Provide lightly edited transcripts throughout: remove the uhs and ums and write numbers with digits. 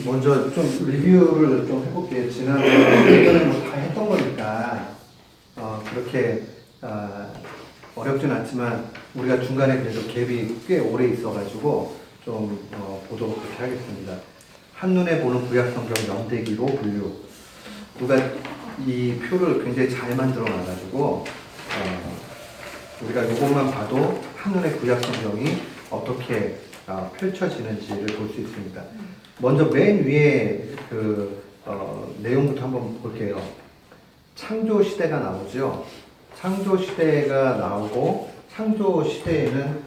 먼저 좀 리뷰를 좀 해볼게요. 예전에 뭐 다 했던 거니까 그렇게 어렵진 않지만 우리가 중간에 그래도 갭이 꽤 오래 있어가지고 좀 보도록 그렇게 하겠습니다. 한눈에 보는 구약성경 영대기로 분류. 누가 이 표를 굉장히 잘 만들어 놔가지고 우리가 이것만 봐도 한눈에 구약성경이 어떻게 펼쳐지는지를 볼 수 있습니다. 먼저 맨 위에 내용부터 한번 볼게요. 창조 시대가 나오죠. 창조 시대가 나오고 창조 시대에는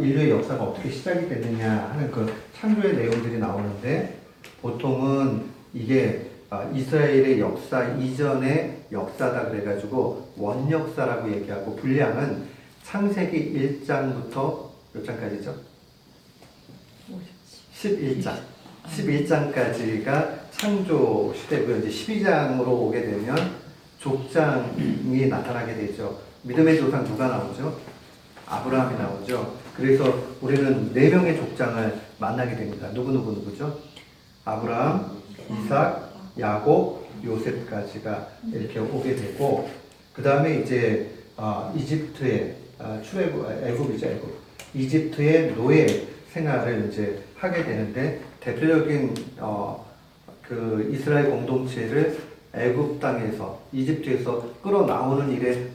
인류의 역사가 어떻게 시작이 됐느냐 하는 그 창조의 내용들이 나오는데 보통은 이게 이스라엘의 역사 이전의 역사다 그래가지고 원역사라고 얘기하고 분량은 창세기 1장부터 몇 장까지죠? 11장. 11장까지가 창조 시대고요. 이제 12장으로 오게 되면 족장이 나타나게 되죠. 믿음의 조상 누가 나오죠? 아브라함이 나오죠. 그래서 우리는 4명의 족장을 만나게 됩니다. 누구죠? 아브라함, 이삭, 야곱, 요셉까지가 이렇게 오게 되고, 그 다음에 이제 이집트의 애굽이죠, 애굽. 이집트의 노예 생활을 이제 하게 되는데, 대표적인 그 이스라엘 공동체를 애굽 땅에서 이집트에서 끌어나오는 일에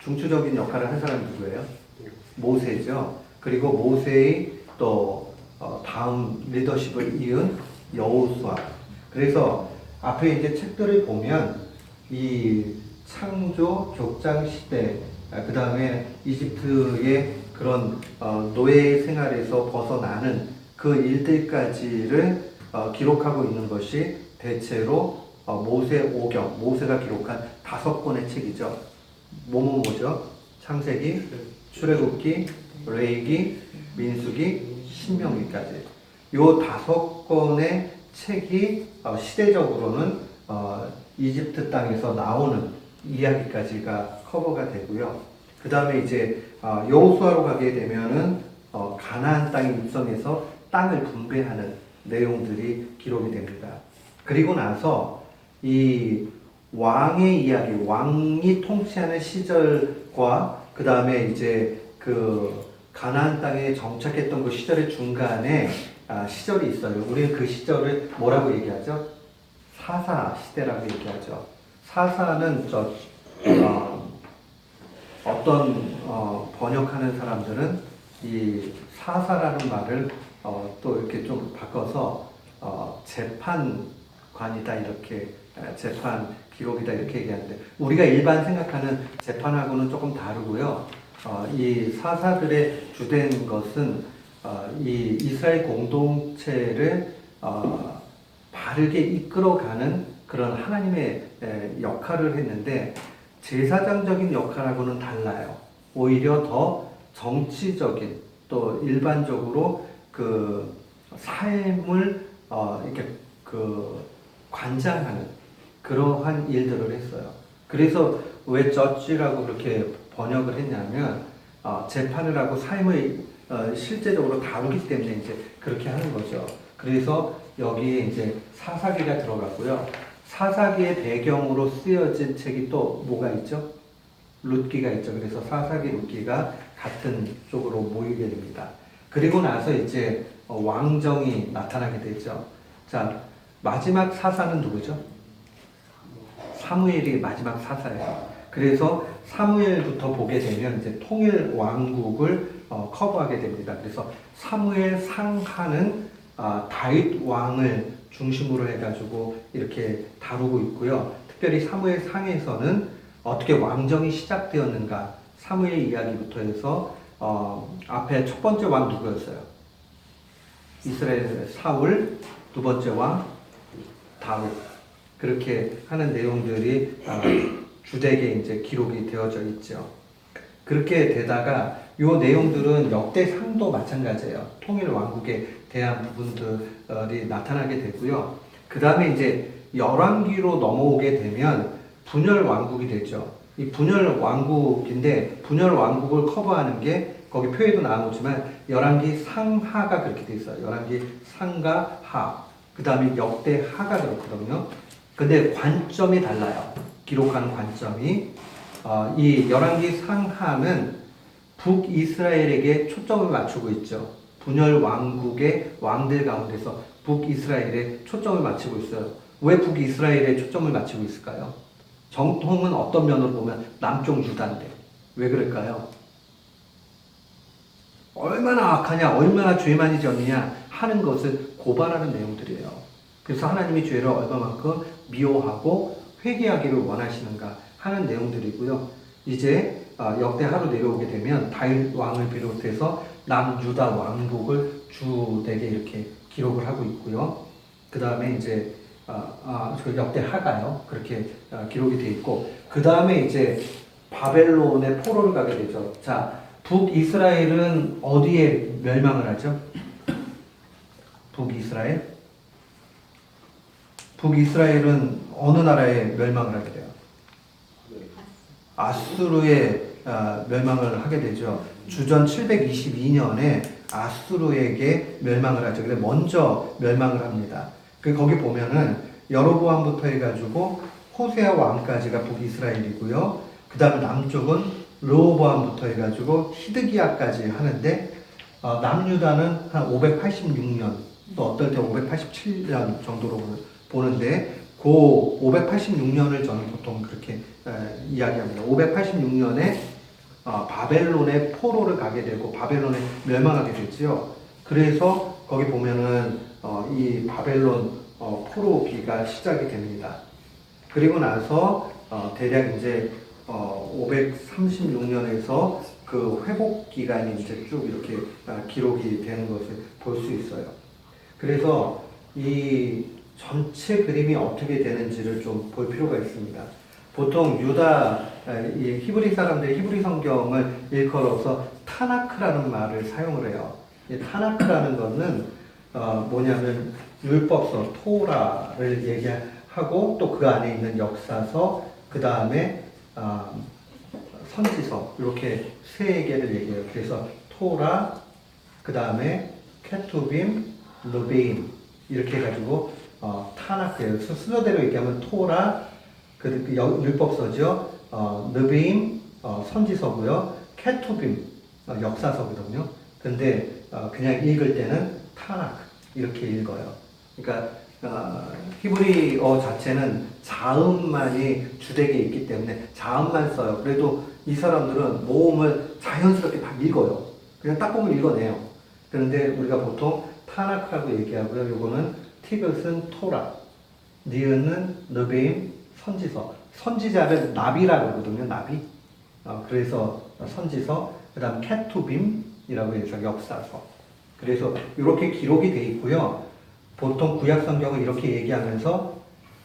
중추적인 역할을 한 사람이 누구예요? 모세죠. 그리고 모세의 또 다음 리더십을 이은 여호수아. 그래서 앞에 이제 책들을 보면 이 창조, 족장 시대, 그 다음에 이집트의 그런 노예 생활에서 벗어나는 그 일들까지를 기록하고 있는 것이 대체로 모세오경, 모세가 기록한 5권의 책이죠. 뭐죠? 창세기, 출애굽기, 레위기, 민수기, 신명기까지. 요 5권의 책이 시대적으로는 이집트 땅에서 나오는 이야기까지가 커버가 되고요. 그 다음에 이제 여호수아로 가게 되면은 가나안 땅에 입성해서 땅을 분배하는 내용들이 기록이 됩니다. 그리고 나서 이 왕의 이야기, 왕이 통치하는 시절과 그 다음에 이제 그 가나안 땅에 정착했던 그 시절의 중간에 시절이 있어요. 우리는 그 시절을 뭐라고 얘기하죠? 사사 시대라고 얘기하죠. 사사는 어떤 번역하는 사람들은 이 사사라는 말을 또 이렇게 좀 바꿔서 재판관이다 이렇게 재판 기록이다 이렇게 얘기하는데 우리가 일반 생각하는 재판하고는 조금 다르고요. 이 사사들의 주된 것은 이 이스라엘 공동체를 바르게 이끌어가는 그런 하나님의 역할을 했는데 제사장적인 역할하고는 달라요. 오히려 더 정치적인 또 일반적으로 그 삶을 이렇게 그 관장하는 그러한 일들을 했어요. 그래서 왜 저지라고 그렇게 번역을 했냐면 재판을 하고 삶을 실제적으로 다루기 때문에 이제 그렇게 하는 거죠. 그래서 여기에 이제 사사기가 들어갔고요. 사사기의 배경으로 쓰여진 책이 또 뭐가 있죠? 룻기가 있죠. 그래서 사사기, 룻기가 같은 쪽으로 모이게 됩니다. 그리고 나서 이제 왕정이 나타나게 되죠. 자, 마지막 사사는 누구죠? 사무엘이 마지막 사사예요. 그래서 사무엘부터 보게 되면 이제 통일 왕국을 커버하게 됩니다. 그래서 사무엘 상하는 다윗 왕을 중심으로 해가지고 이렇게 다루고 있고요. 특별히 사무엘 상에서는 어떻게 왕정이 시작되었는가 사무엘 이야기부터 해서 앞에 첫 번째 왕 누구였어요? 이스라엘 사울, 두 번째 왕 다윗. 그렇게 하는 내용들이 주되게 이제 기록이 되어져 있죠. 그렇게 되다가 이 내용들은 역대상도 마찬가지예요. 통일 왕국에 대한 부분들이 나타나게 되고요. 그 다음에 이제 열왕기로 넘어오게 되면 분열 왕국이 되죠. 이 분열 왕국인데 분열 왕국을 커버하는 게 거기 표에도 나오지만 열왕기 상하가 그렇게 돼 있어요. 열왕기 상과 하. 그 다음에 역대하가 그렇거든요. 근데 관점이 달라요. 기록하는 관점이. 이 열왕기 상하는 북이스라엘에게 초점을 맞추고 있죠. 분열 왕국의 왕들 가운데서 북이스라엘에 초점을 맞추고 있어요. 왜 북이스라엘에 초점을 맞추고 있을까요? 정통은 어떤 면으로 보면 남쪽 유다인데 왜 그럴까요? 얼마나 악하냐, 얼마나 죄 많이 지었느냐 하는 것을 고발하는 내용들이에요. 그래서 하나님이 죄를 얼마만큼 미워하고 회개하기를 원하시는가 하는 내용들이고요. 이제 역대하로 내려오게 되면 다윗 왕을 비롯해서 남유다 왕국을 주되게 이렇게 기록을 하고 있고요. 그 다음에 이제 그 역대하가요. 그렇게 기록이 돼 있고 그 다음에 이제 바벨론의 포로를 가게 되죠. 자, 북이스라엘은 어디에 멸망을 하죠? 북이스라엘? 북이스라엘은 어느 나라에 멸망을 하게 돼요? 아수르에 멸망을 하게 되죠. 주전 722년에 아수르에게 멸망을 하죠. 근데 먼저 멸망을 합니다. 거기 보면은 여로보암부터 해가지고 호세아 왕까지가 북이스라엘이고요. 그 다음에 남쪽은 르호보암부터 해가지고 히드기야까지 하는데 남유다는 한 586년 또 어떨 때 587년 정도로 보는데 그 586년을 저는 보통 그렇게 이야기합니다. 586년에 바벨론의 포로를 가게 되고 바벨론에 멸망하게 되지요. 그래서 거기 보면은 이 바벨론 포로기가 시작이 됩니다. 그리고 나서 대략 이제 536년에서 그 회복 기간이 이제 쭉 이렇게 기록이 되는 것을 볼 수 있어요. 그래서 이 전체 그림이 어떻게 되는지를 좀 볼 필요가 있습니다. 보통 유다 히브리 사람들이 히브리 성경을 일컬어서 타나크라는 말을 사용을 해요. 이 타나크라는 것은 뭐냐면 율법서 토라를 얘기하고 또 그 안에 있는 역사서 그 다음에 선지서 이렇게 세 개를 얘기해요. 그래서 토라 그 다음에 케투빔 느비임 이렇게 해가지고 타나크예요. 순서대로 얘기하면 토라 그 율법서죠. 느비임 선지서고요. 케투빔 역사서거든요. 근데 그냥 읽을 때는 타나크 이렇게 읽어요. 그러니까 히브리어 자체는 자음만이 주되게 있기 때문에 자음만 써요. 그래도 이 사람들은 모음을 자연스럽게 다 읽어요. 그냥 딱 보면 읽어내요. 그런데 우리가 보통 타나크라고 얘기하고요. 요거는 티귿은 토라, 니은은 느비임 선지서. 선지자를 나비라고 그러거든요. 나비. 그래서 선지서, 그 다음 케투빔이라고 해서 역사서. 그래서 이렇게 기록이 돼 있고요. 보통 구약 성경을 이렇게 얘기하면서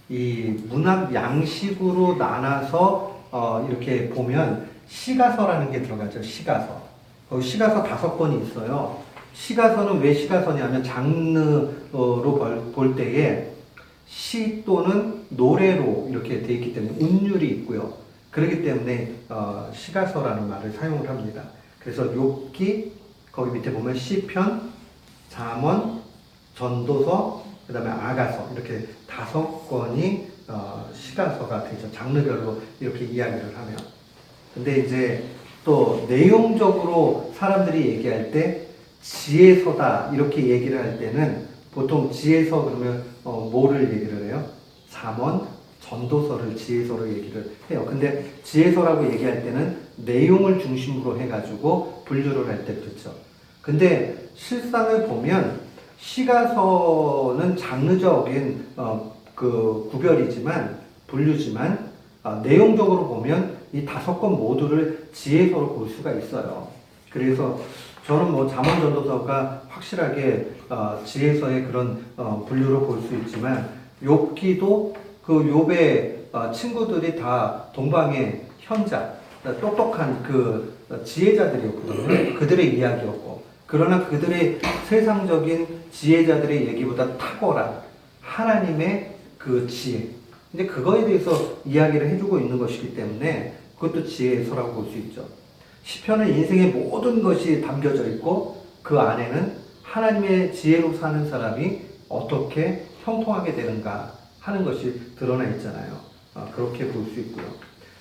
이 문학 양식으로 나눠서 이렇게 보면 시가서라는 게 들어가죠. 시가서. 시가서 5권이 있어요. 시가서는 왜 시가서냐면 장르로 볼 때에 시 또는 노래로 이렇게 되어 있기 때문에 운율이 있고요. 그렇기 때문에 시가서라는 말을 사용을 합니다. 그래서 욥기 거기 밑에 보면 시편, 잠언, 전도서, 그 다음에 아가서 이렇게 5권이 시가서가 되죠. 장르별로 이렇게 이야기를 하면. 근데 이제 또 내용적으로 사람들이 얘기할 때 지혜서다 이렇게 얘기를 할 때는 보통 지혜서 그러면 뭐를 얘기를 해요? 잠언, 전도서를 지혜서로 얘기를 해요. 근데 지혜서라고 얘기할 때는 내용을 중심으로 해가지고 분류를 할 때 그렇죠. 근데 실상을 보면 시가서는 장르적인 그 구별이지만 분류지만 내용적으로 보면 이 5권 모두를 지혜서로 볼 수가 있어요. 그래서 저는 뭐 잠언 전도서가 확실하게 지혜서의 그런 분류로 볼 수 있지만 욥기도 그 욥의 친구들이 다 동방의 현자, 똑똑한 그 지혜자들이었거든요. 그들의 이야기였고 그러나 그들의 세상적인 지혜자들의 얘기보다 탁월한 하나님의 그 지혜. 근데 그거에 대해서 이야기를 해주고 있는 것이기 때문에 그것도 지혜서라고 볼 수 있죠. 시편은 인생의 모든 것이 담겨져 있고 그 안에는 하나님의 지혜로 사는 사람이 어떻게 형통하게 되는가 하는 것이 드러나 있잖아요. 그렇게 볼 수 있고요.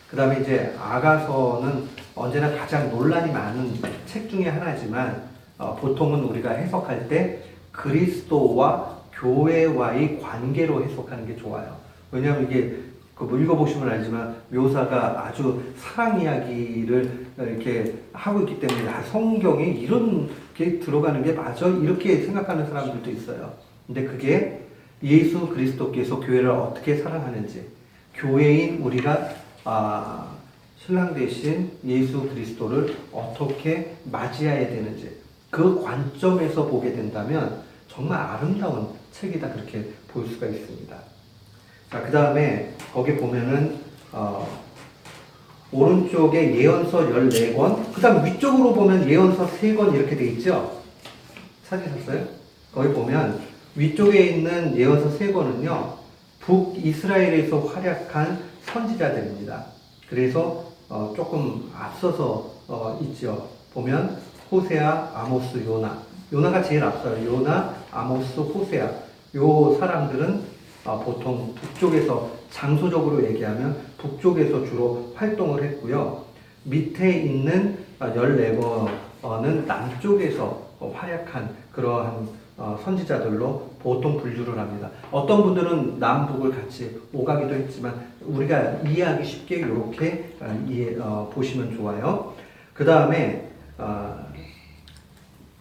그 다음에 이제 아가서는 언제나 가장 논란이 많은 책 중에 하나지만 보통은 우리가 해석할 때 그리스도와 교회와의 관계로 해석하는 게 좋아요. 왜냐하면 이게 뭐 읽어보시면 알지만 묘사가 아주 사랑 이야기를 이렇게 하고 있기 때문에 성경에 이런 게 들어가는 게 맞아? 이렇게 생각하는 사람들도 있어요. 근데 그게 예수 그리스도께서 교회를 어떻게 사랑하는지, 교회인 우리가 신랑 대신 예수 그리스도를 어떻게 맞이해야 되는지 그 관점에서 보게 된다면 정말 아름다운 책이다, 그렇게 볼 수가 있습니다. 자, 그 다음에 거기 보면은 오른쪽에 예언서 14권, 그 다음 위쪽으로 보면 예언서 3권 이렇게 돼 있죠? 찾으셨어요? 거기 보면 위쪽에 있는 예언서 3권은요 북이스라엘에서 활약한 선지자들입니다. 그래서 조금 앞서서 있죠. 보면 호세아, 아모스, 요나. 요나가 제일 앞서요. 요나, 아모스, 호세아. 요 사람들은 보통 북쪽에서, 장소적으로 얘기하면 북쪽에서 주로 활동을 했고요. 밑에 있는 14권은 남쪽에서 활약한 그러한 선지자들로 보통 분류를 합니다. 어떤 분들은 남북을 같이 오가기도 했지만 우리가 이해하기 쉽게 이렇게 보시면 좋아요. 그 다음에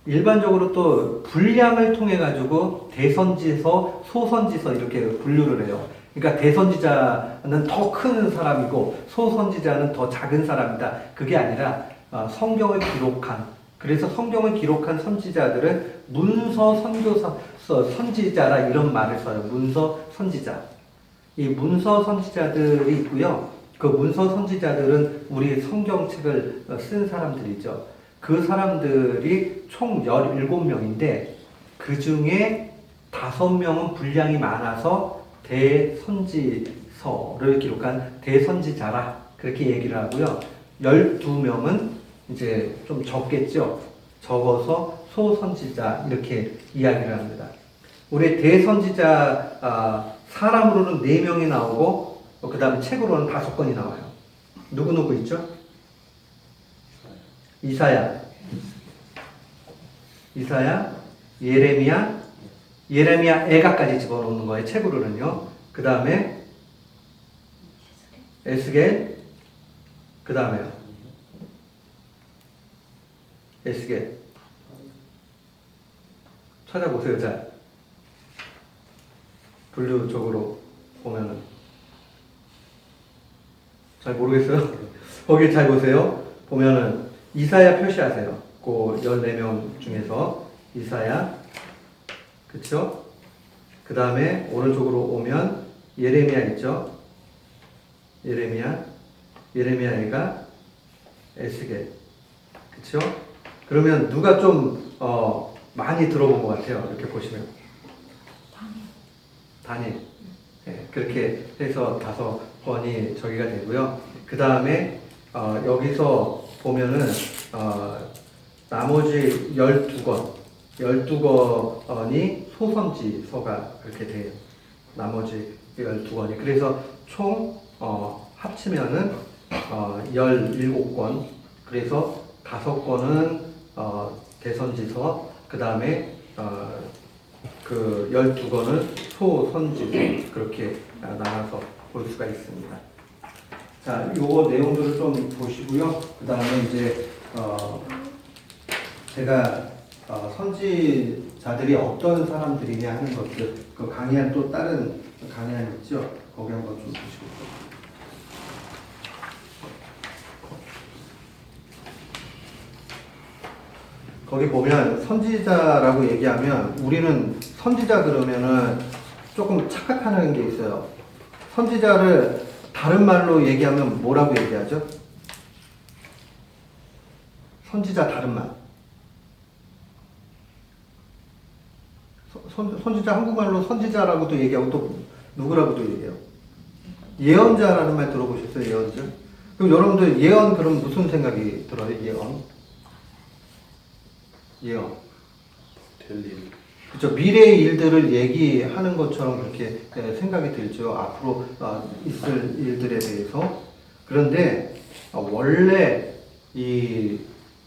일반적으로 또 분량을 통해 가지고 대선지서, 소선지서 이렇게 분류를 해요. 그러니까 대선지자는 더 큰 사람이고 소선지자는 더 작은 사람이다. 그게 아니라 성경을 기록한, 그래서 성경을 기록한 선지자들은 문서 선교사, 선지자라 이런 말을 써요. 문서 선지자. 이 문서 선지자들이 있고요. 그 문서 선지자들은 우리 성경책을 쓴 사람들이죠. 그 사람들이 총 17명인데 그 중에 5명은 분량이 많아서 대선지서를 기록한 대선지자라 그렇게 얘기를 하고요. 12명은 이제 좀 적겠죠. 적어서 소선지자 이렇게 이야기를 합니다. 우리 대선지자 사람으로는 4명이 나오고 그 다음에 책으로는 5권이 나와요. 누구누구 있죠? 이사야, 예레미야, 애가까지 집어넣는 거예요. 책으로는요. 그 다음에 에스겔, 그 다음에요. 에스겔. 찾아보세요. 잘. 분류적으로 보면은. 잘 모르겠어요? 거기 잘 보세요. 보면은 이사야 표시하세요. 그 14명 중에서 이사야, 그쵸? 그 다음에 오른쪽으로 오면 예레미야 있죠? 예레미야가 에스겔, 그쵸? 그러면 누가 좀 많이 들어본 것 같아요. 이렇게 보시면 다니엘. 네, 그렇게 해서 5권이 저기가 되고요. 그 다음에 여기서 보면은 나머지 12권이 소선지서가 그렇게 돼요. 나머지 12권이. 그래서 총 합치면은 17권. 그래서 5권은 대선지서, 그 다음에 그 12권은 소선지서, 그렇게 나눠서 볼 수가 있습니다. 자, 요거 내용들을 좀 보시고요. 그 다음에 이제 제가 선지자들이 어떤 사람들이냐 하는 것들, 그 강의한 또 다른 강의안 있죠? 거기 한번 좀 보시고. 거기 보면 선지자라고 얘기하면 우리는 선지자 그러면은 조금 착각하는 게 있어요. 선지자를 다른 말로 얘기하면 뭐라고 얘기하죠? 선지자 다른 말. 선지자 한국말로 선지자라고도 얘기하고 또 누구라고도 얘기해요. 예언자라는 말 들어보셨어요? 예언자? 그럼 여러분들 예언 그럼 무슨 생각이 들어요? 예언. 될 일. 그렇죠. 미래의 일들을 얘기하는 것처럼 그렇게 생각이 들죠. 앞으로 있을 일들에 대해서. 그런데 원래 이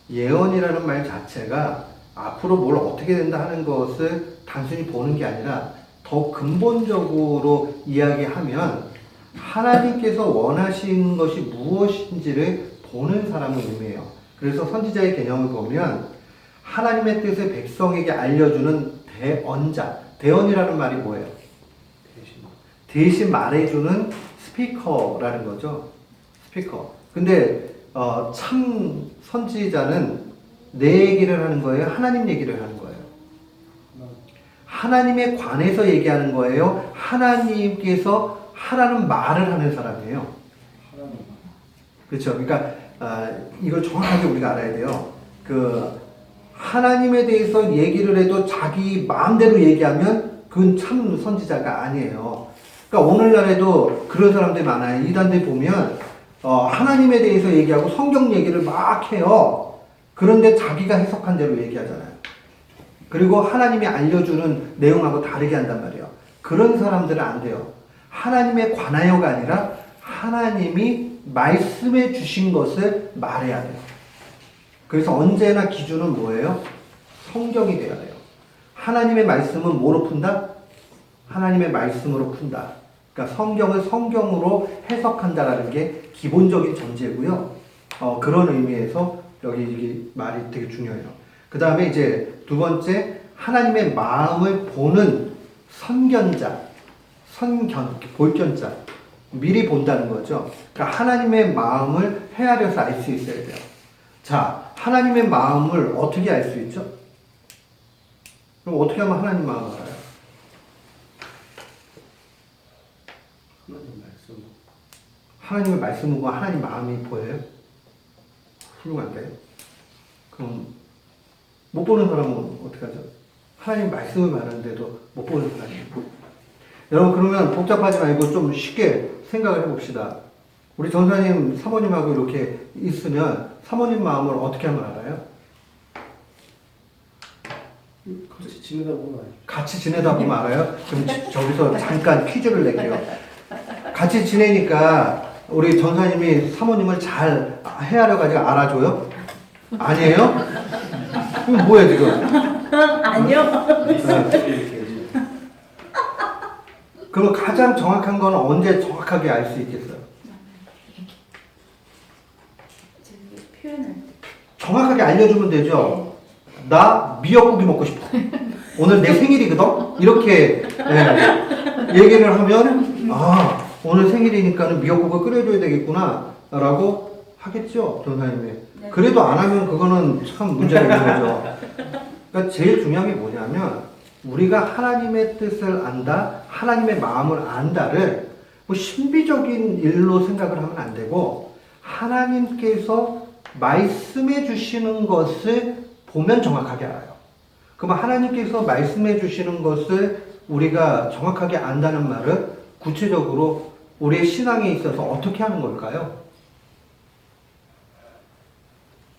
예언이라는 말 자체가 앞으로 뭘 어떻게 된다 하는 것을 단순히 보는 게 아니라 더 근본적으로 이야기하면 하나님께서 원하시는 것이 무엇인지를 보는 사람을 의미해요. 그래서 선지자의 개념을 보면 하나님의 뜻을 백성에게 알려주는 대언자. 대언이라는 말이 뭐예요? 대신 말해주는 스피커라는 거죠. 스피커. 근데 참 선지자는 내 얘기를 하는 거예요? 하나님 얘기를 하는 거예요? 하나님에 관해서 얘기하는 거예요? 하나님께서 하라는 말을 하는 사람이에요. 그렇죠. 그러니까 이걸 정확하게 우리가 알아야 돼요. 하나님에 대해서 얘기를 해도 자기 마음대로 얘기하면 그건 참 선지자가 아니에요. 그러니까 오늘날에도 그런 사람들이 많아요. 이단들 보면 하나님에 대해서 얘기하고 성경 얘기를 막 해요. 그런데 자기가 해석한 대로 얘기하잖아요. 그리고 하나님이 알려주는 내용하고 다르게 한단 말이에요. 그런 사람들은 안 돼요. 하나님에 관하여가 아니라 하나님이 말씀해 주신 것을 말해야 돼요. 그래서 언제나 기준은 뭐예요? 성경이 돼야 돼요. 하나님의 말씀은 뭐로 푼다? 하나님의 말씀으로 푼다. 그러니까 성경을 성경으로 해석한다라는 게 기본적인 전제고요. 그런 의미에서 여기 이 말이 되게 중요해요. 그 다음에 이제 두 번째, 하나님의 마음을 보는 선견자, 볼견자, 미리 본다는 거죠. 그러니까 하나님의 마음을 헤아려서 알 수 있어야 돼요. 자, 하나님의 마음을 어떻게 알 수 있죠? 그럼 어떻게 하면 하나님 마음을 알아요? 하나님의 말씀을 보고 하나님 마음이 보여요? 훌륭한데? 그럼 못 보는 사람은 어떻게 하죠? 하나님 말씀을 말하는데도 못 보는 사람이 여러분, 그러면 복잡하지 말고 좀 쉽게 생각을 해봅시다. 우리 전사님, 사모님하고 이렇게 있으면 사모님 마음을 어떻게 하면 알아요? 같이 지내다 보면 알죠. 같이 지내다 보면 알아요? 그럼 저기서 잠깐 퀴즈를 낼게요. 같이 지내니까 우리 전사님이 사모님을 잘 헤아려가지고 알아줘요? 아니에요? 그럼 뭐야 지금? 아니요. 그럼 가장 정확한 건 언제 정확하게 알 수 있겠어요? 표현할 때. 정확하게 알려주면 되죠? 나 미역국이 먹고 싶어. 오늘 내 생일이거든? 이렇게 얘기를 하면 오늘 생일이니까 미역국을 끓여줘야 되겠구나 라고 하겠죠, 전사님이. 네. 그래도 안 하면 그거는 참 문제가 있는 거죠. 그러니까 제일 중요한 게 뭐냐면 우리가 하나님의 뜻을 안다, 하나님의 마음을 안다를 뭐 신비적인 일로 생각을 하면 안 되고 하나님께서 말씀해 주시는 것을 보면 정확하게 알아요. 그럼 하나님께서 말씀해 주시는 것을 우리가 정확하게 안다는 말은 구체적으로 우리의 신앙에 있어서 어떻게 하는 걸까요?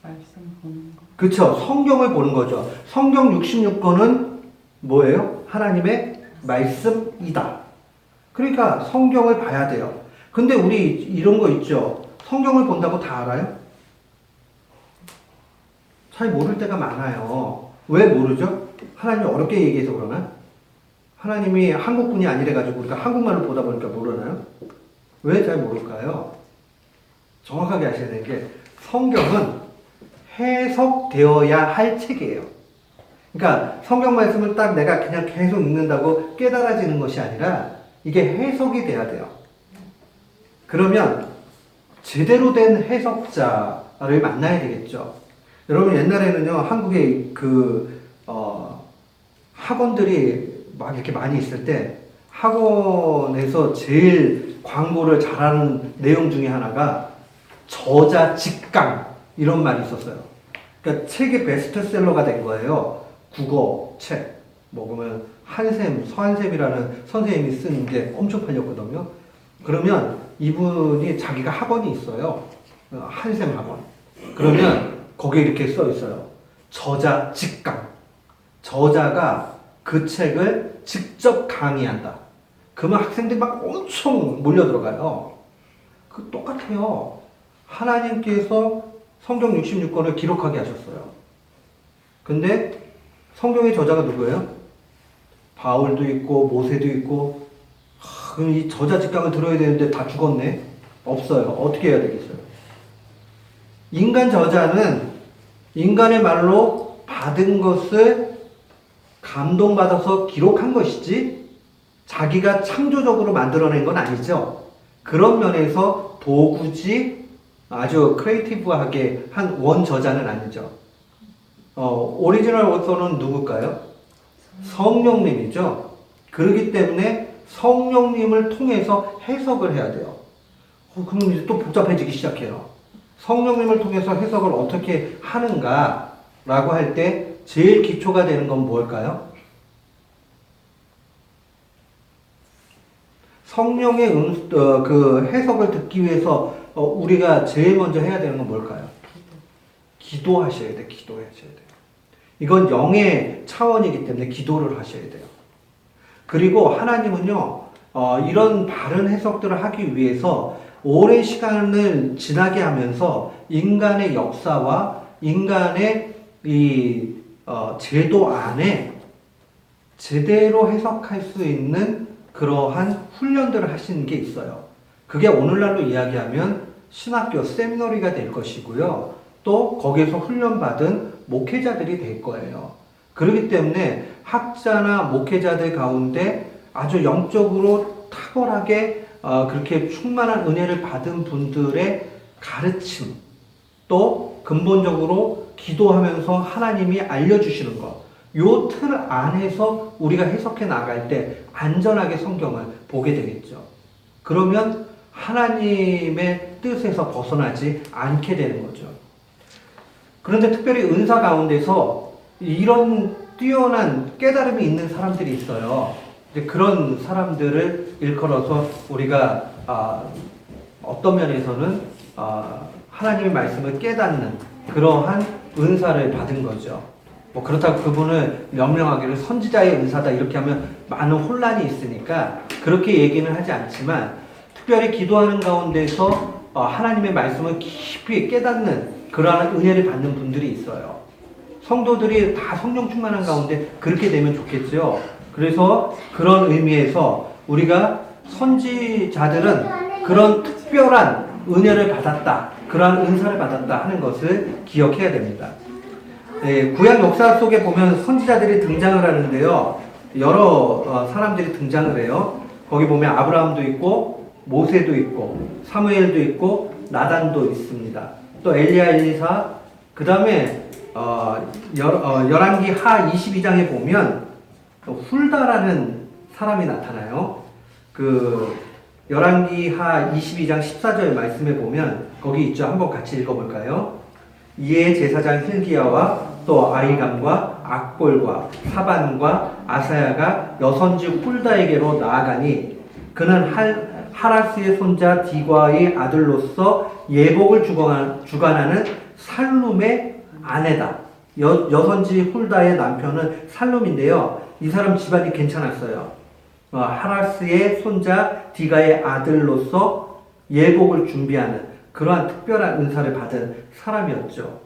말씀 보는 거. 그쵸. 성경을 보는 거죠. 성경 66권은 뭐예요? 하나님의 말씀이다. 그러니까 성경을 봐야 돼요. 근데 우리 이런 거 있죠. 성경을 본다고 다 알아요? 잘 모를 때가 많아요. 왜 모르죠? 하나님이 어렵게 얘기해서 그러나? 하나님이 한국분이 아니래가지고 우리가 한국말을 보다 보니까 모르나요? 왜 잘 모를까요? 정확하게 아셔야 되는 게 성경은 해석되어야 할 책이에요. 그러니까 성경 말씀을 딱 내가 그냥 계속 읽는다고 깨달아지는 것이 아니라 이게 해석이 돼야 돼요. 그러면 제대로 된 해석자를 만나야 되겠죠. 여러분 옛날에는요 한국에 학원들이 막 이렇게 많이 있을 때 학원에서 제일 광고를 잘하는 내용 중에 하나가 저자 직강 이런 말이 있었어요. 그러니까 책이 베스트셀러가 된 거예요. 국어 책. 그러면 한샘, 서한샘이라는 선생님이 쓴 게 엄청 팔렸거든요. 그러면 이분이 자기가 학원이 있어요. 한샘 학원. 그러면 거기에 이렇게 써 있어요. 저자 직강. 저자가 그 책을 직접 강의한다. 그러면 학생들이 막 엄청 몰려들어가요. 그 똑같아요. 하나님께서 성경 66권을 기록하게 하셨어요. 근데 성경의 저자가 누구예요? 바울도 있고 모세도 있고. 그럼 이 저자 직강을 들어야 되는데 다 죽었네? 없어요. 어떻게 해야 되겠어요? 인간 저자는 인간의 말로 받은 것을 감동받아서 기록한 것이지 자기가 창조적으로 만들어낸 건 아니죠. 그런 면에서 도구지 아주 크리에이티브하게 한 원저자는 아니죠. 오리지널 오서는 누굴까요? 성령님이죠. 그렇기 때문에 성령님을 통해서 해석을 해야 돼요. 그럼 이제 또 복잡해지기 시작해요. 성령님을 통해서 해석을 어떻게 하는가라고 할 때 제일 기초가 되는 건 뭘까요? 성령의 그 해석을 듣기 위해서 우리가 제일 먼저 해야 되는 건 뭘까요? 기도하셔야 돼요. 기도하셔야 돼요. 이건 영의 차원이기 때문에 기도를 하셔야 돼요. 그리고 하나님은요, 이런 바른 해석들을 하기 위해서 오랜 시간을 지나게 하면서 인간의 역사와 인간의 이 제도 안에 제대로 해석할 수 있는 그러한 훈련들을 하시는 게 있어요. 그게 오늘날로 이야기하면 신학교 세미너리가 될 것이고요. 또 거기에서 훈련받은 목회자들이 될 거예요. 그렇기 때문에 학자나 목회자들 가운데 아주 영적으로 탁월하게 그렇게 충만한 은혜를 받은 분들의 가르침, 또 근본적으로 기도하면서 하나님이 알려주시는 것, 요 틀 안에서 우리가 해석해 나갈 때 안전하게 성경을 보게 되겠죠. 그러면 하나님의 뜻에서 벗어나지 않게 되는 거죠. 그런데 특별히 은사 가운데서 이런 뛰어난 깨달음이 있는 사람들이 있어요. 이제 그런 사람들을 일컬어서 우리가 어떤 면에서는 하나님의 말씀을 깨닫는 그러한 은사를 받은 거죠. 뭐 그렇다고 그분을 명명하기를 선지자의 은사다 이렇게 하면 많은 혼란이 있으니까 그렇게 얘기는 하지 않지만 특별히 기도하는 가운데서 하나님의 말씀을 깊이 깨닫는 그러한 은혜를 받는 분들이 있어요. 성도들이 다 성령 충만한 가운데 그렇게 되면 좋겠죠. 그래서 그런 의미에서 우리가 선지자들은 그런 특별한 은혜를 받았다, 그러한 은사를 받았다 하는 것을 기억해야 됩니다. 구약 역사 속에 보면 선지자들이 등장을 하는데요. 여러 사람들이 등장을 해요. 거기 보면 아브라함도 있고 모세도 있고 사무엘도 있고 나단도 있습니다. 또 엘리야, 엘리사, 그 다음에 열왕기 하 22장에 보면 훌다라는 사람이 나타나요. 그 열왕기 하 22장 14절 말씀에 보면 거기 있죠. 한번 같이 읽어볼까요? 이에 제사장 hil기야와 또 아히감과 악볼과 사반과 아사야가 여선지 훌다에게로 나아가니 그는 하라스의 손자 디과의 아들로서 예복을 주관하는 살룸의 아내다. 여선지 훌다의 남편은 살룸인데요. 이 사람 집안이 괜찮았어요. 하라스의 손자 디가의 아들로서 예복을 준비하는 그러한 특별한 은사를 받은 사람이었죠.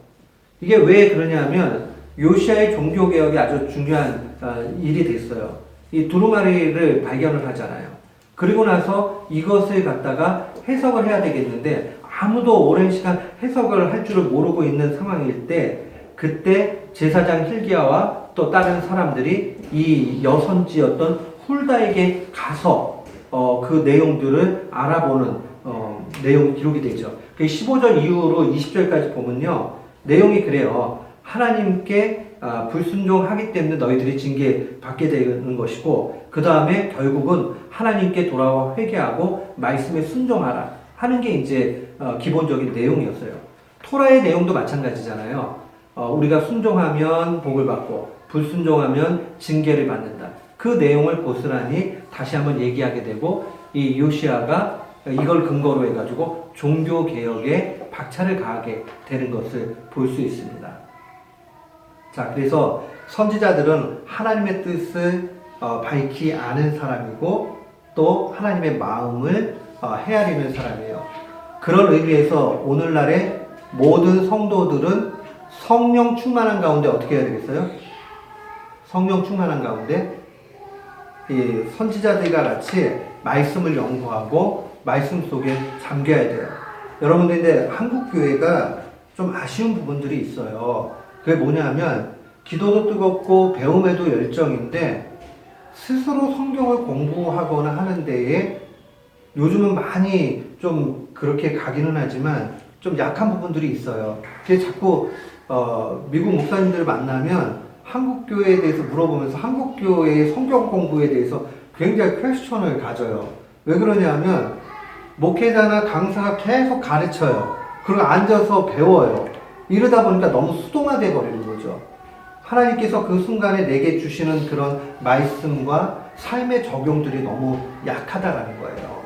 이게 왜 그러냐면 요시아의 종교개혁이 아주 중요한 일이 됐어요. 이 두루마리를 발견을 하잖아요. 그리고 나서 이것을 갖다가 해석을 해야 되겠는데 아무도 오랜 시간 해석을 할 줄을 모르고 있는 상황일 때 그때 제사장 hil기야와 또 다른 사람들이 이 여선지였던 훌다에게 가서 그 내용들을 알아보는 내용이 기록이 되죠. 그 15절 이후로 20절까지 보면요. 내용이 그래요. 하나님께 불순종하기 때문에 너희들이 징계 받게 되는 것이고 그 다음에 결국은 하나님께 돌아와 회개하고 말씀에 순종하라 하는 게 이제 기본적인 내용이었어요. 토라의 내용도 마찬가지잖아요. 우리가 순종하면 복을 받고 불순종하면 징계를 받는다. 그 내용을 고스란히 다시 한번 얘기하게 되고 이 요시아가 이걸 근거로 해가지고 종교개혁에 박차를 가하게 되는 것을 볼 수 있습니다. 자, 그래서 선지자들은 하나님의 뜻을 밝히 아는 사람이고 또 하나님의 마음을 헤아리는 사람이에요. 그런 의미에서 오늘날의 모든 성도들은 성령 충만한 가운데 어떻게 해야 되겠어요? 성령 충만한 가운데 이 선지자들과 같이 말씀을 연구하고 말씀 속에 잠겨야 돼요. 여러분들 이제 한국 교회가 좀 아쉬운 부분들이 있어요. 그게 뭐냐면 기도도 뜨겁고 배움에도 열정인데 스스로 성경을 공부하거나 하는 데에 요즘은 많이 좀 그렇게 가기는 하지만 좀 약한 부분들이 있어요. 그래서 자꾸 미국 목사님들을 만나면 한국 교회에 대해서 물어보면서 한국 교회의 성경 공부에 대해서 굉장히 퀘스천을 가져요. 왜 그러냐면 목회자나 강사가 계속 가르쳐요. 그리고 앉아서 배워요. 이러다 보니까 너무 수동화돼 버리는 거죠. 하나님께서 그 순간에 내게 주시는 그런 말씀과 삶의 적용들이 너무 약하다라는 거예요.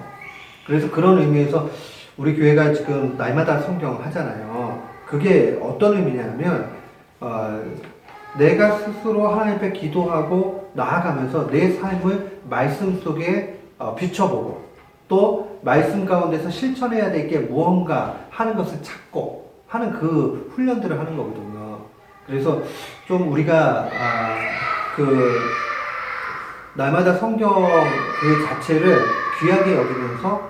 그래서 그런 의미에서 우리 교회가 지금 날마다 성경 하잖아요. 그게 어떤 의미냐면 내가 스스로 하나님 앞에 기도하고 나아가면서 내 삶을 말씀 속에 비춰보고 또 말씀 가운데서 실천해야 될 게 무언가 하는 것을 찾고 하는 그 훈련들을 하는 거거든요. 그래서 좀 우리가 날마다 성경 그 자체를 귀하게 여기면서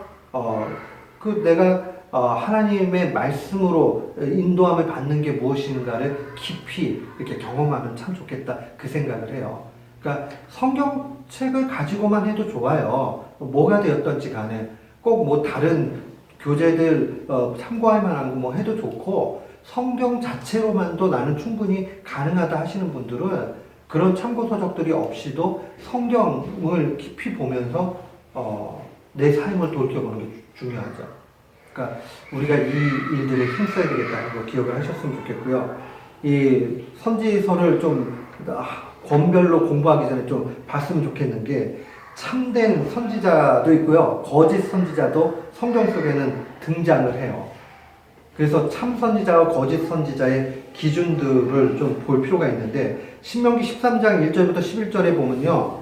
내가 하나님의 말씀으로 인도함을 받는 게 무엇인가를 깊이 이렇게 경험하면 참 좋겠다 그 생각을 해요. 그러니까 성경책을 가지고만 해도 좋아요. 뭐가 되었던지 간에 꼭 뭐 다른 교재들 참고할 만한 거 뭐 해도 좋고 성경 자체로만도 나는 충분히 가능하다 하시는 분들은 그런 참고 서적들이 없이도 성경을 깊이 보면서 내 삶을 돌이켜보는 게 중요하죠. 그러니까 우리가 이 일들에 힘써야 되겠다는 거 기억을 하셨으면 좋겠고요. 이 선지서를 좀 권별로 공부하기 전에 좀 봤으면 좋겠는 게 참된 선지자도 있고요. 거짓 선지자도 성경 속에는 등장을 해요. 그래서 참 선지자와 거짓 선지자의 기준들을 좀 볼 필요가 있는데 신명기 13장 1절부터 11절에 보면요.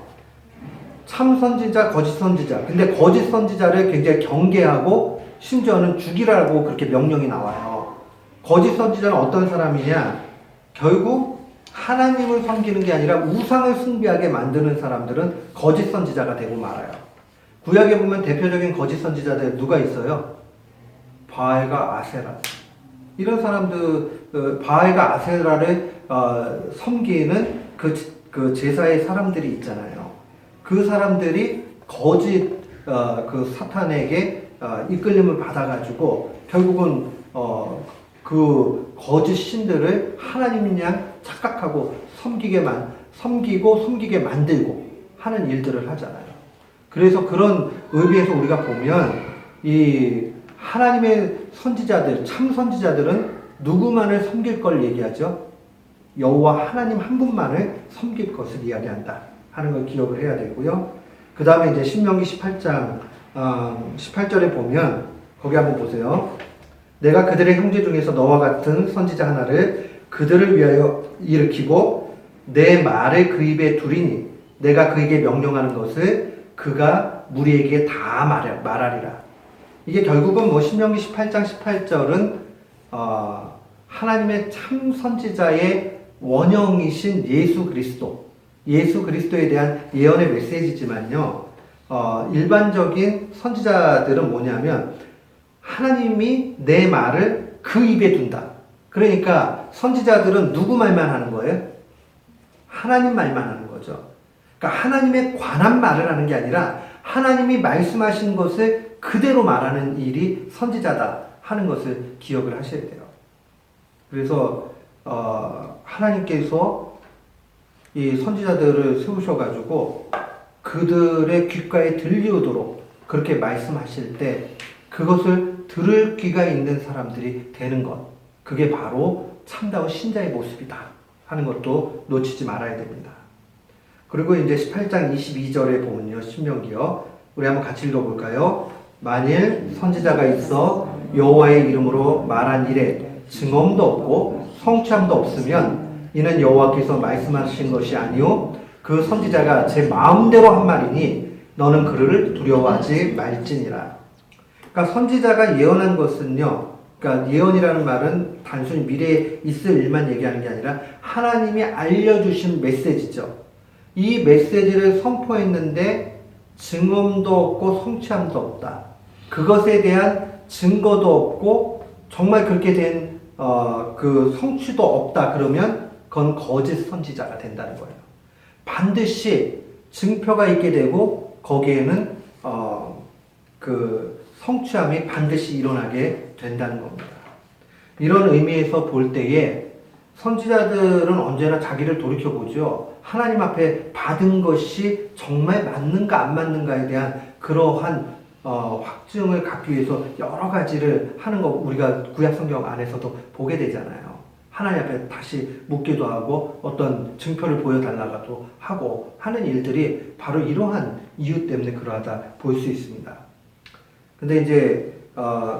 참 선지자, 거짓 선지자. 근데 거짓 선지자를 굉장히 경계하고 심지어는 죽이라고 그렇게 명령이 나와요. 거짓 선지자는 어떤 사람이냐? 결국 하나님을 섬기는 게 아니라 우상을 숭배하게 만드는 사람들은 거짓 선지자가 되고 말아요. 구약에 보면 대표적인 거짓 선지자들 누가 있어요? 바알과 아세라. 이런 사람들, 바알과 아세라를 섬기는 그 제사의 사람들이 있잖아요. 그 사람들이 거짓 그 사탄에게 이끌림을 받아가지고 결국은 그 거짓 신들을 하나님인 양 착각하고 섬기게 만들고 하는 일들을 하잖아요. 그래서 그런 의미에서 우리가 보면 이 하나님의 선지자들, 참 선지자들은 누구만을 섬길 걸 얘기하죠? 여호와 하나님 한 분만을 섬길 것을 이야기한다 하는 걸 기억을 해야 되고요. 그 다음에 이제 신명기 18장 18절에 보면 거기 한번 보세요. 내가 그들의 형제 중에서 너와 같은 선지자 하나를 그들을 위하여 일으키고 내 말을 그 입에 두리니 내가 그에게 명령하는 것을 그가 무리에게 다 말하리라. 이게 결국은 뭐 신명기 18장 18절은 하나님의 참 선지자의 원형이신 예수 그리스도에 대한 예언의 메시지지만요. 일반적인 선지자들은 뭐냐면 하나님이 내 말을 그 입에 둔다. 그러니까 선지자들은 누구 말만 하는 거예요? 하나님 말만 하는 거죠. 그러니까 하나님에 관한 말을 하는 게 아니라 하나님이 말씀하신 것을 그대로 말하는 일이 선지자다 하는 것을 기억을 하셔야 돼요. 그래서 하나님께서 이 선지자들을 세우셔가지고 그들의 귓가에 들리도록 그렇게 말씀하실 때 그것을 들을 귀가 있는 사람들이 되는 것, 그게 바로 참다운 신자의 모습이다 하는 것도 놓치지 말아야 됩니다. 그리고 이제 18장 22절에 보면요, 신명기요. 우리 한번 같이 읽어볼까요? 만일 선지자가 있어 여호와의 이름으로 말한 일에 증언도 없고 성취함도 없으면 이는 여호와께서 말씀하신 것이 아니요 그 선지자가 제 마음대로 한 말이니 너는 그를 두려워하지 말지니라. 그러니까 선지자가 예언한 것은요, 그러니까 예언이라는 말은 단순히 미래에 있을 일만 얘기하는 게 아니라 하나님이 알려주신 메시지죠. 이 메시지를 선포했는데 증언도 없고 성취함도 없다. 그것에 대한 증거도 없고 정말 그렇게 된 그 성취도 없다. 그러면 그건 거짓 선지자가 된다는 거예요. 반드시 증표가 있게 되고 거기에는 그 성취함이 반드시 일어나게 된다는 겁니다. 이런 의미에서 볼 때에 선지자들은 언제나 자기를 돌이켜보죠. 하나님 앞에 받은 것이 정말 맞는가 안 맞는가에 대한 그러한 확증을 갖기 위해서 여러 가지를 하는 거 우리가 구약성경 안에서도 보게 되잖아요. 하나님 앞에 다시 묻기도 하고 어떤 증표를 보여달라고 하고 하는 일들이 바로 이러한 이유 때문에 그러하다 볼 수 있습니다. 근데 이제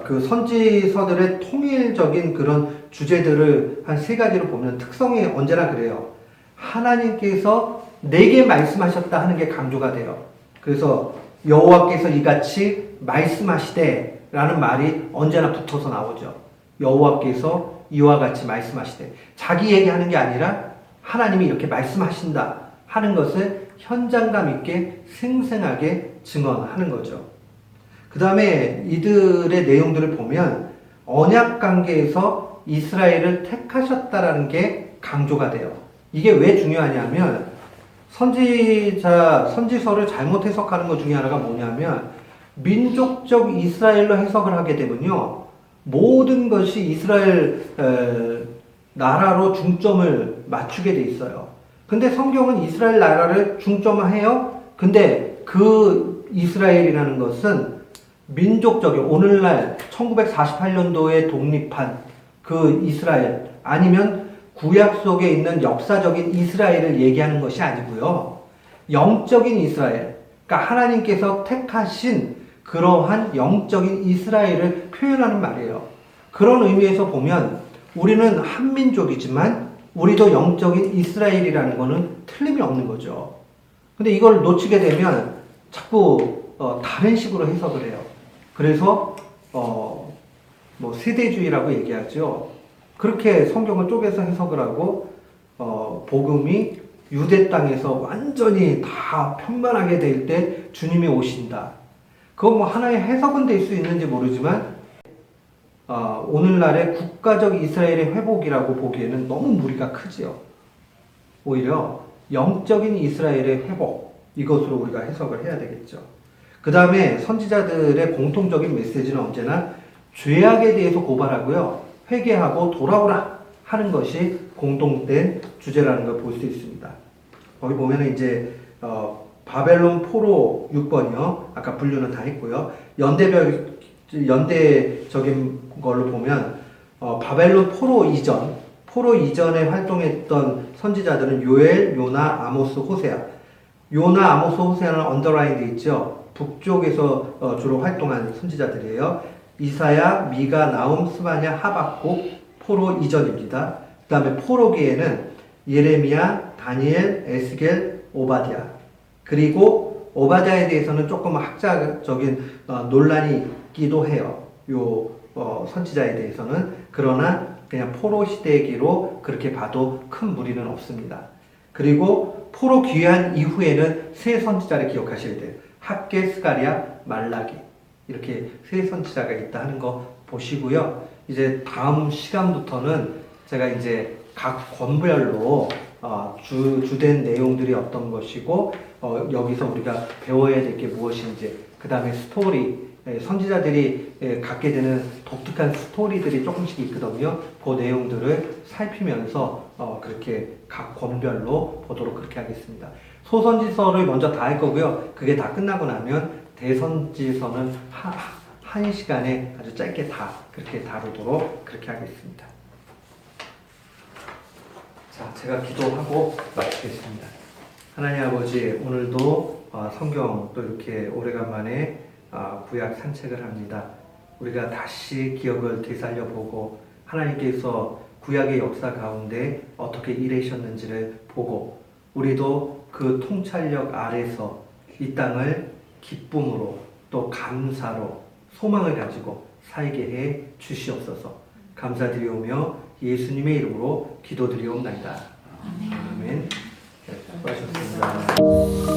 그 선지서들의 통일적인 그런 주제들을 한 세 가지로 보면 특성이 언제나 그래요. 하나님께서 내게 말씀하셨다 하는 게 강조가 돼요. 그래서 여호와께서 이같이 말씀하시되 라는 말이 언제나 붙어서 나오죠. 여호와께서 이와 같이 말씀하시되 자기 얘기하는 게 아니라 하나님이 이렇게 말씀하신다 하는 것을 현장감 있게 생생하게 증언하는 거죠. 그 다음에 이들의 내용들을 보면 언약 관계에서 이스라엘을 택하셨다라는 게 강조가 돼요. 이게 왜 중요하냐면 선지서를 잘못 해석하는 것 중에 하나가 뭐냐면 민족적 이스라엘로 해석을 하게 되면요. 모든 것이 이스라엘 나라로 중점을 맞추게 돼 있어요. 근데 성경은 이스라엘 나라를 중점화해요. 근데 그 이스라엘이라는 것은 민족적인 오늘날 1948년도에 독립한 그 이스라엘 아니면 구약 속에 있는 역사적인 이스라엘을 얘기하는 것이 아니고요. 영적인 이스라엘, 그러니까 하나님께서 택하신 그러한 영적인 이스라엘을 표현하는 말이에요. 그런 의미에서 보면 우리는 한민족이지만 우리도 영적인 이스라엘이라는 것은 틀림이 없는 거죠. 근데 이걸 놓치게 되면 자꾸 다른 식으로 해석을 해요. 그래서 뭐 세대주의라고 얘기하죠. 그렇게 성경을 쪼개서 해석을 하고 복음이 유대 땅에서 완전히 다 평만하게 될 때 주님이 오신다. 그건 뭐 하나의 해석은 될 수 있는지 모르지만 오늘날의 국가적 이스라엘의 회복이라고 보기에는 너무 무리가 크지요. 오히려 영적인 이스라엘의 회복 이것으로 우리가 해석을 해야 되겠죠. 그 다음에 선지자들의 공통적인 메시지는 언제나 죄악에 대해서 고발하고요. 회개하고 돌아오라 하는 것이 공통된 주제라는 걸 볼 수 있습니다. 거기 보면은 이제 바벨론 포로 6번이요. 아까 분류는 다 했고요. 연대적인 걸로 보면 바벨론 포로 이전에 활동했던 선지자들은 요엘, 요나, 아모스, 호세아. 요나, 아모스, 호세아는 언더라인 돼 있죠. 북쪽에서 주로 활동한 선지자들이에요. 이사야, 미가, 나움, 스바냐, 하박국, 포로 이전입니다. 그 다음에 포로기에는 예레미야, 다니엘, 에스겔, 오바댜. 그리고 오바댜에 대해서는 조금 학자적인 논란이 있기도 해요. 요 선지자에 대해서는. 그러나 그냥 포로 시대기로 그렇게 봐도 큰 무리는 없습니다. 그리고 포로 귀환 이후에는 세 선지자를 기억하셔야 돼요. 학개, 스가랴, 말라기. 이렇게 세 선지자가 있다 하는 거 보시고요. 이제 다음 시간부터는 제가 이제 각 권별로 주된 내용들이 어떤 것이고 여기서 우리가 배워야 될 게 무엇인지, 그 다음에 스토리, 선지자들이 갖게 되는 독특한 스토리들이 조금씩 있거든요. 그 내용들을 살피면서 그렇게 각 권별로 보도록 그렇게 하겠습니다. 소선지서를 먼저 다 할 거고요. 그게 다 끝나고 나면 대선지서는 한 시간에 아주 짧게 다 그렇게 다루도록 그렇게 하겠습니다. 자, 제가 기도하고 마치겠습니다. 하나님 아버지, 오늘도 성경 또 이렇게 오래간만에 구약 산책을 합니다. 우리가 다시 기억을 되살려보고 하나님께서 구약의 역사 가운데 어떻게 일하셨는지를 보고 우리도 그 통찰력 아래서 이 땅을 기쁨으로 또 감사로 소망을 가지고 살게 해 주시옵소서. 감사드리오며 예수님의 이름으로 기도드리옵나이다. 아멘. 네, 수고하셨습니다.